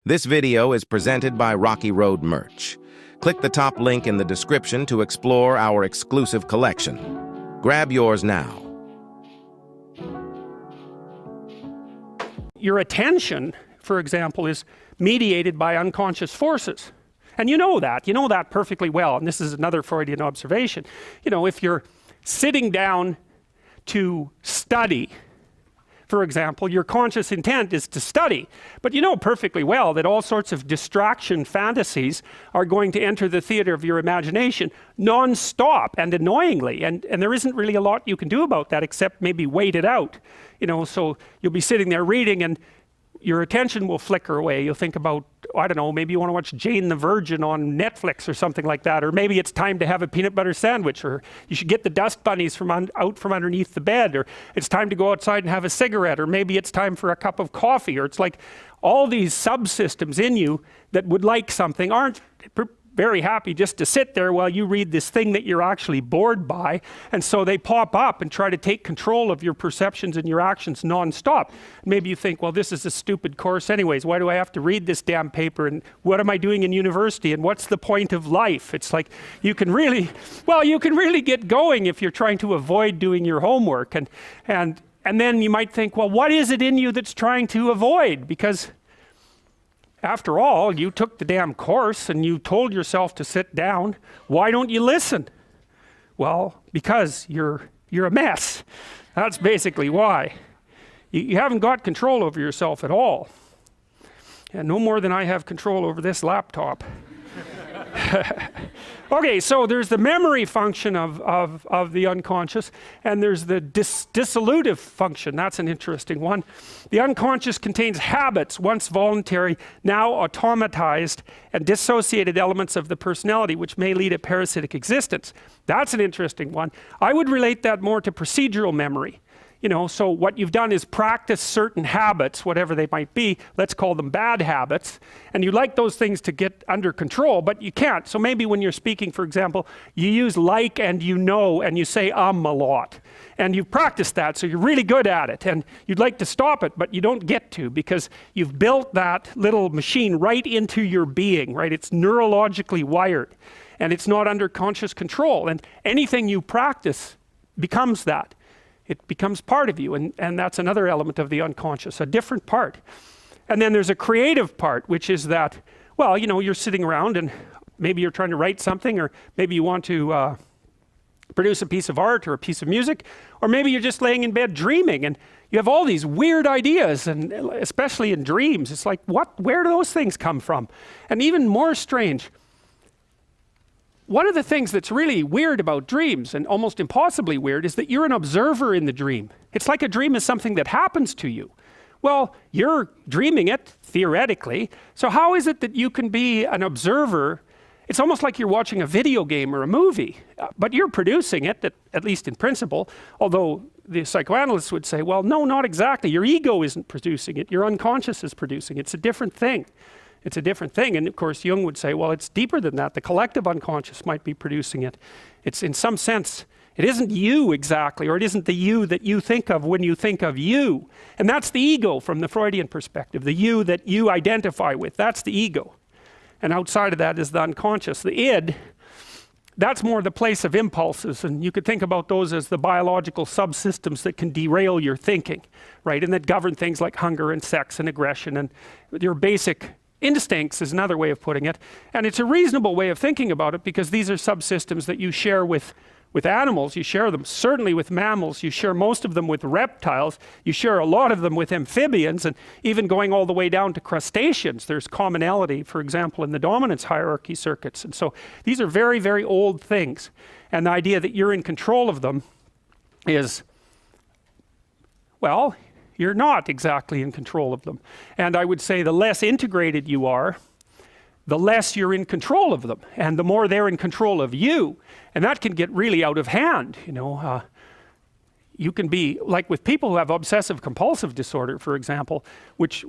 This video is presented by Rocky Road Merch. Click the top link in the description to explore our exclusive collection. Grab yours now. Your attention, for example, is mediated by unconscious forces. And you know that perfectly well. And this is another Freudian observation. You know, if you're sitting down to study, for example, your conscious intent is to study. But you know perfectly well that all sorts of distraction fantasies are going to enter the theater of your imagination non-stop and annoyingly. And there isn't really a lot you can do about that except maybe wait it out. You know, so you'll be sitting there reading and your attention will flicker away. You'll think about, I don't know, maybe you want to watch Jane the Virgin on Netflix or something like that. Or maybe it's time to have a peanut butter sandwich. Or you should get the dust bunnies out from underneath the bed. Or it's time to go outside and have a cigarette. Or maybe it's time for a cup of coffee. Or it's like all these subsystems in you that would like something aren't very happy just to sit there while you read this thing that you're actually bored by. And so they pop up and try to take control of your perceptions and your actions non-stop. Maybe you think, well, this is a stupid course anyways. Why do I have to read this damn paper? And what am I doing in university? And what's the point of life? It's like you can really get going if you're trying to avoid doing your homework. And then you might think, well, what is it in you that's trying to avoid? Because after all, you took the damn course and you told yourself to sit down. Why don't you listen? Well, because you're a mess. That's basically why. You haven't got control over yourself at all. And no more than I have control over this laptop. Okay, so there's the memory function of the unconscious, and there's the dissolutive function. That's an interesting one. The unconscious contains habits, once voluntary, now automatized, and dissociated elements of the personality, which may lead a parasitic existence. That's an interesting one. I would relate that more to procedural memory. You know, so what you've done is practice certain habits, whatever they might be. Let's call them bad habits. And you like those things to get under control, but you can't. So maybe when you're speaking, for example, you use like and you know, and you say a lot. And you've practiced that, so you're really good at it. And you'd like to stop it, but you don't get to because you've built that little machine right into your being, right? It's neurologically wired. And it's not under conscious control. And anything you practice becomes that. It becomes part of you, and that's another element of the unconscious, a different part. And then there's a creative part, which is that, well, you know, you're sitting around and maybe you're trying to write something, or maybe you want to produce a piece of art or a piece of music, or maybe you're just laying in bed dreaming and you have all these weird ideas, and especially in dreams, it's like, where do those things come from? And even more strange, one of the things that's really weird about dreams, and almost impossibly weird, is that you're an observer in the dream. It's like a dream is something that happens to you. Well, you're dreaming it, theoretically, so how is it that you can be an observer? It's almost like you're watching a video game or a movie, but you're producing it, at least in principle, although the psychoanalysts would say, well, no, not exactly. Your ego isn't producing it, your unconscious is producing it. It's a different thing. It's a different thing. And of course, Jung would say, well, it's deeper than that. The collective unconscious might be producing it. It's in some sense, it isn't you exactly, or it isn't the you that you think of when you think of you. And that's the ego from the Freudian perspective, the you that you identify with. That's the ego. And outside of that is the unconscious. The id, that's more the place of impulses. And you could think about those as the biological subsystems that can derail your thinking, right? And that govern things like hunger and sex and aggression and your basic instincts is another way of putting it. And it's a reasonable way of thinking about it because these are subsystems that you share with animals. You share them certainly with mammals. You share most of them with reptiles. You share a lot of them with amphibians, and even going all the way down to crustaceans. There's commonality, for example, in the dominance hierarchy circuits. And so these are very, very old things. And the idea that you're in control of them is, well, you're not exactly in control of them. And I would say the less integrated you are, the less you're in control of them, and the more they're in control of you. And that can get really out of hand, you know. You can be, like with people who have obsessive compulsive disorder, for example, which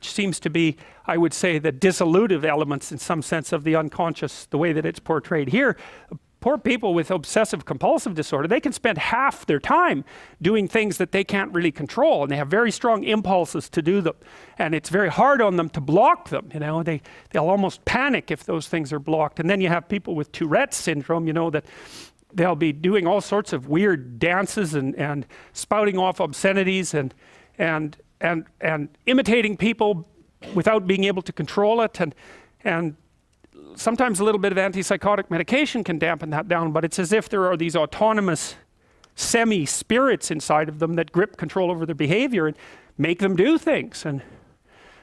seems to be, I would say, the dissolutive elements in some sense of the unconscious, the way that it's portrayed here. poor people with obsessive compulsive disorder, they can spend half their time doing things that they can't really control, and they have very strong impulses to do them, and it's very hard on them to block them. You know, they'll almost panic if those things are blocked. And then you have people with Tourette's syndrome, you know, that they'll be doing all sorts of weird dances and spouting off obscenities and imitating people without being able to control it, and sometimes a little bit of antipsychotic medication can dampen that down, but it's as if there are these autonomous semi-spirits inside of them that grip control over their behavior and make them do things. And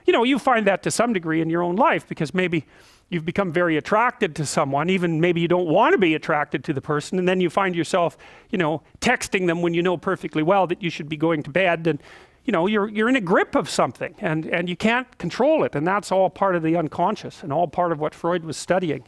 you know, you find that to some degree in your own life, because maybe you've become very attracted to someone, even maybe you don't want to be attracted to the person, and then you find yourself, you know, texting them when you know perfectly well that you should be going to bed, and you know, you're in a grip of something, and you can't control it, and that's all part of the unconscious and all part of what Freud was studying.